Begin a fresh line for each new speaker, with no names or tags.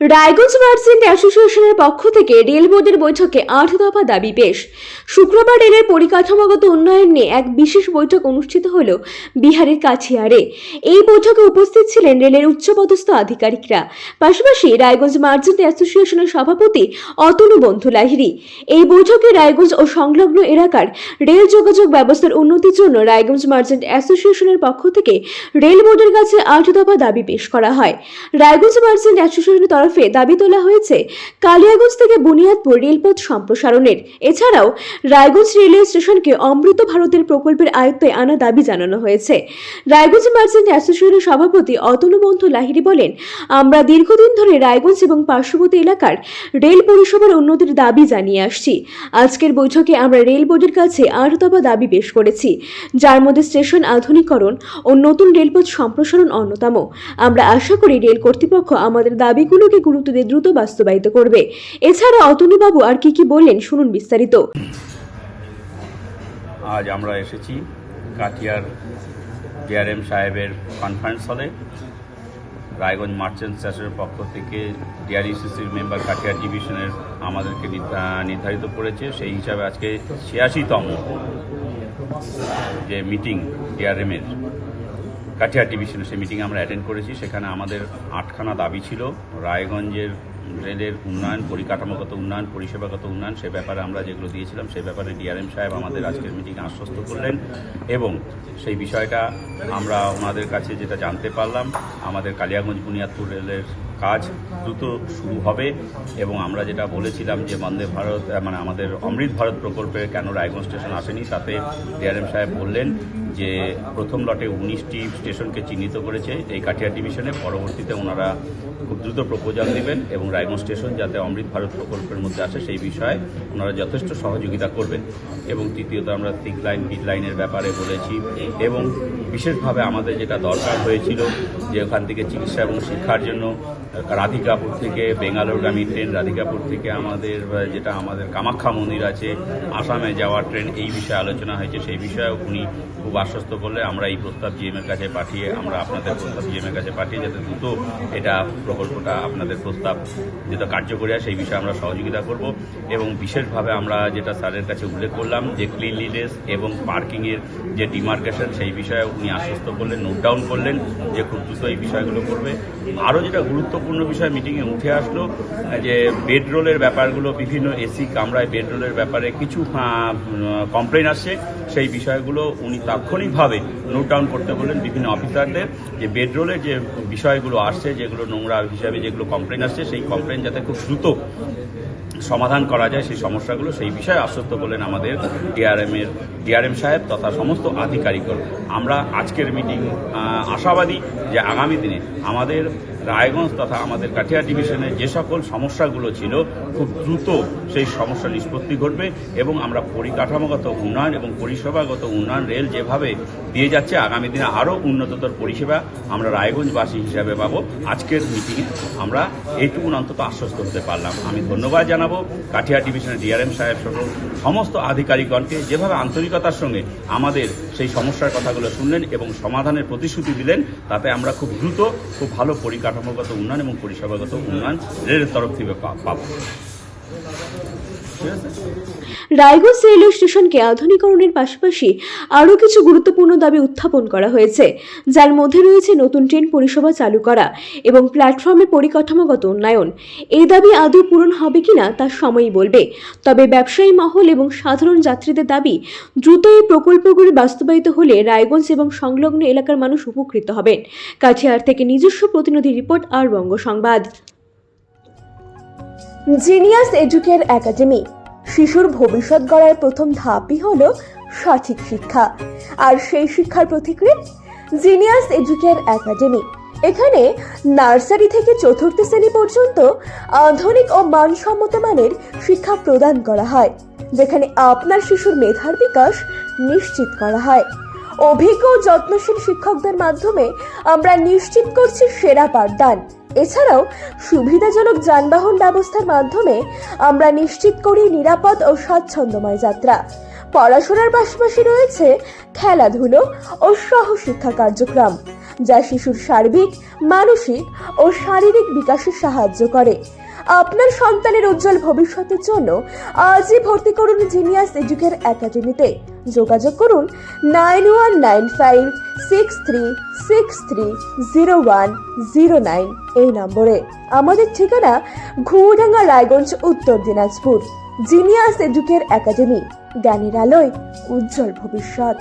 Raiganj merchant অ্যাসোসিয়েশনের পক্ষ থেকে রেল বোর্ডের বৈঠকে ৮ দফা দাবি পেশ। শুক্রবার রেলের পরিকাঠামোগত উন্নয়ন নিয়ে এক বিশেষ বৈঠক অনুষ্ঠিত হল বিহারের কাছিয়ারে। এই বৈঠকে উপস্থিত ছিলেন রেলের উচ্চপদস্থ আধিকারিকরা, পাশাপাশি রায়গঞ্জ মার্চেন্ট অ্যাসোসিয়েশনের সভাপতি অতনু বন্ধু লাহিড়ী। এই বৈঠকে রায়গঞ্জ ও সংলগ্ন এলাকার রেল যোগাযোগ ব্যবস্থার উন্নতির জন্য রায়গঞ্জ মার্চেন্ট অ্যাসোসিয়েশনের পক্ষ থেকে রেল বোর্ডের কাছে ৮ দফা দাবি পেশ করা হয়। রায়গঞ্জ মার্চেন্ট অ্যাসোসিয়েশনের তরফে দাবি তোলা হয়েছে কালিয়াগঞ্জ থেকে বুনিয়াদপুর রেলপথ সম্প্রসারণের। এছাড়াও রায়গঞ্জ রেলওয়ে স্টেশনকে অমৃত ভারতের প্রকল্পের আয়ত্তে আনা দাবি জানানো হয়েছে। রায়গঞ্জ মার্চেন্ট অ্যাসোসিয়েশনের সভাপতি অতনু বন্ধু লাহিড়ী বলেন, আমরা দীর্ঘদিন ধরে রায়গঞ্জ এবং পার্শ্ববর্তী এলাকার রেল পরিষেবার উন্নতির দাবি জানিয়ে আসছি। আজকের বৈঠকে আমরা রেল বোর্ডের কাছে ৮ দফা দাবি পেশ করেছি, যার মধ্যে স্টেশন আধুনিকরণ ও নতুন রেলপথ সম্প্রসারণ অন্যতম। আমরা আশা করি রেল কর্তৃপক্ষ আমাদের দাবিগুলোকে গুরুত্ব দিয়ে দ্রুত বাস্তবায়িত করবে। এছাড়া অতনুবাবু আর কি বললেন শুনুন বিস্তারিত।
আজ আমরা এসেছি কাটিয়ার ডিআরএম সাহেবের কনফারেন্স হলে। রায়গঞ্জ মার্চেন্ট অ্যাসোসিয়েশনের পক্ষ থেকে ডিআরইসিসির মেম্বার কাটিয়ার ডিভিশনের আমাদেরকে নির্ধারিত করেছে। সেই হিসাবে আজকে ৮৬তম যে মিটিং ডিআরএমের কাটিয়ার ডিভিশনে, সেই মিটিংয়ে আমরা অ্যাটেন্ড করেছি। সেখানে আমাদের ৮খানা দাবি ছিল। রায়গঞ্জের রেলের উন্নয়ন, পরিকাঠামোগত উন্নয়ন, পরিষেবাগত উন্নয়ন, সে ব্যাপারে আমরা যেগুলো দিয়েছিলাম সে ব্যাপারে ডিআরএম সাহেব আমাদের আজকের মিটিংয়ে আশ্বস্ত করলেন এবং সেই বিষয়টা আমরা ওনাদের কাছে যেটা জানতে পারলাম, আমাদের কালিয়াগঞ্জ বুনিয়াদপুর রেলের কাজ দ্রুত শুরু হবে এবং আমরা যেটা বলেছিলাম যে বন্দে ভারত মানে আমাদের অমৃত ভারত প্রকল্পে কেন রায়গঞ্জ স্টেশন আসেনি, তাতে ডিআরএম সাহেব বললেন যে প্রথম লটে 19টি স্টেশনকে চিহ্নিত করেছে এই কাটিয়ার ডিভিশনে। পরবর্তীতে ওনারা খুব দ্রুত প্রপোজাল দেবেন এবং রায়গঞ্জ স্টেশন যাতে অমৃত ভারত প্রকল্পের মধ্যে আসে সেই বিষয়ে ওনারা যথেষ্ট সহযোগিতা করবেন। এবং তৃতীয়ত আমরা থিক লাইন, পিট লাইনের ব্যাপারে বলেছি এবং বিশেষভাবে আমাদের যেটা দরকার হয়েছিল যে ওখান থেকে চিকিৎসা এবং শিক্ষার জন্য রাধিকাপুর থেকে বেঙ্গালোরগামী ট্রেন, রাধিকাপুর থেকে আমাদের কামাখ্যা মন্দির আছে, আসামে যাওয়ার ট্রেন, এই বিষয়ে আলোচনা হয়েছে। সেই বিষয়েও উনি খুব আশ্বস্ত করলে আমরা এই প্রস্তাব জিএমের কাছে পাঠিয়ে, আমরা আপনাদের প্রস্তাব জিএমের কাছে পাঠিয়ে যাতে দ্রুত এটা প্রকল্পটা আপনাদের প্রস্তাব যেটা কার্যকরী হয় সেই বিষয়ে আমরা সহযোগিতা করব। এবং বিশেষভাবে আমরা যেটা স্যারের কাছে উল্লেখ করলাম যে ক্লিনলিনেস এবং পার্কিংয়ের যে ডিমার্কেশন, সেই বিষয়ে উনি আশ্বস্ত করলেন, নোট ডাউন করলেন যে খুব দ্রুত এই বিষয়গুলো করবে। আরও যেটা গুরুত্বপূর্ণ বিষয় মিটিংয়ে উঠে আসলো যে বেডরোলের ব্যাপারগুলো, বিভিন্ন এসি কামরায় বেডরোলের ব্যাপারে কিছু কমপ্লেন আসছে, সেই বিষয়গুলো উনি তাৎক্ষণিকভাবে নোট ডাউন করতে বললেন বিভিন্ন অফিসারদের যে বেডরোলের যে বিষয়গুলো আসছে, যেগুলো নোংরা হিসাবে যেগুলো কমপ্লেন আসছে, সেই কমপ্লেন যাতে খুব দ্রুত সমাধান করা যায় সেই সমস্যাগুলো, সেই বিষয়ে আশ্বস্ত করলেন আমাদের ডিআরএম সাহেব তথা সমস্ত আধিকারিকগণ। আমরা আজকের মিটিং আশাবাদী যে আগামী দিনে আমাদের রায়গঞ্জ তথা আমাদের কাটিয়া ডিভিশনের যে সকল সমস্যাগুলো ছিল খুব দ্রুত সেই সমস্যা নিষ্পত্তি ঘটবে এবং আমরা পরিকাঠামোগত উন্নয়ন এবং পরিষেবাগত উন্নয়ন রেল যেভাবে দিয়ে যাচ্ছে, আগামী দিনে আরও উন্নততর পরিষেবা আমরা রায়গঞ্জবাসী হিসাবে পাবো। আজকের মিটিংয়ে আমরা এইটুকু অন্তত আশ্বস্ত হতে পারলাম। আমি ধন্যবাদ জানাবো কাটিয়া ডিভিশনের ডিআরএম সাহেব সহ সমস্ত আধিকারিকগণকে, যেভাবে আন্তরিকতার সঙ্গে আমাদের সেই সমস্যার কথাগুলো শুনলেন এবং সমাধানের প্রতিশ্রুতি দিলেন। তাতে আমরা খুব দ্রুত খুব ভালো পরিকাঠামোগত উন্নয়ন এবং পরিষেবাগত উন্নয়ন রেলের তরফ থেকে পাবো।
রায়গঞ্জ রেলওয়ে স্টেশনকে আধুনিকরণের পাশাপাশি আরও কিছু গুরুত্বপূর্ণ দাবি উত্থাপন করা হয়েছে, যার মধ্যে রয়েছে নতুন ট্রেন পরিষেবা চালু করা এবং প্ল্যাটফর্মের পরিকাঠামোগত উন্নয়ন। এই দাবি আদৌ পূরণ হবে কিনা তা সময়ই বলবে, তবে ব্যবসায়ী মহল এবং সাধারণ যাত্রীদের দাবি দ্রুত এই প্রকল্পগুলি বাস্তবায়িত হলে রায়গঞ্জ এবং সংলগ্ন এলাকার মানুষ উপকৃত হবেন। কাঠিয়ার থেকে নিজস্ব প্রতিনিধি রিপোর্ট আর বঙ্গ সংবাদ। জিনিয়াস এডুকেয়ার একাডেমি শিশুর ভবিষ্যৎ গড়ার প্রথম ধাপই হলো সঠিক শিক্ষা, আর সেই শিক্ষার প্রতিক্রিয়া জিনিয়াস এডুকেয়ার একাডেমি। এখানে নার্সারি থেকে চতুর্থ শ্রেণী পর্যন্ত আধুনিক ও মানসম্মত মানের শিক্ষা প্রদান করা হয়, যেখানে আপনার শিশুর মেধার বিকাশ নিশ্চিত করা হয়। অভিজ্ঞ ও যত্নশীল শিক্ষকদের মাধ্যমে আমরা নিশ্চিত করছি সেরা পাঠদান। এছাড়াও সুবিধাজনক যানবাহন ব্যবস্থার মাধ্যমে আমরা নিশ্চিত করি নিরাপদ ও স্বাচ্ছন্দ্যময় যাত্রা। পড়াশোনার পাশাপাশি রয়েছে খেলাধুলো ও সহশিক্ষা কার্যক্রম। যা শিশুর সার্বিক, মানসিক ও শারীরিক বিকাশে সাহায্য করে। আপনার সন্তানের উজ্জ্বল ভবিষ্যতের জন্য আজই ভর্তি করুন জিনিয়াস এডুকেয়ার একাডেমিতে। যোগাযোগ করুন 919563630109 এই নম্বরে। আমাদের ঠিকানা ঘুঘুডাঙ্গা, রায়গঞ্জ, উত্তর দিনাজপুর। জিনিয়াস এডুকেয়ার একাডেমি, জ্ঞানের আলোয় উজ্জ্বল ভবিষ্যৎ।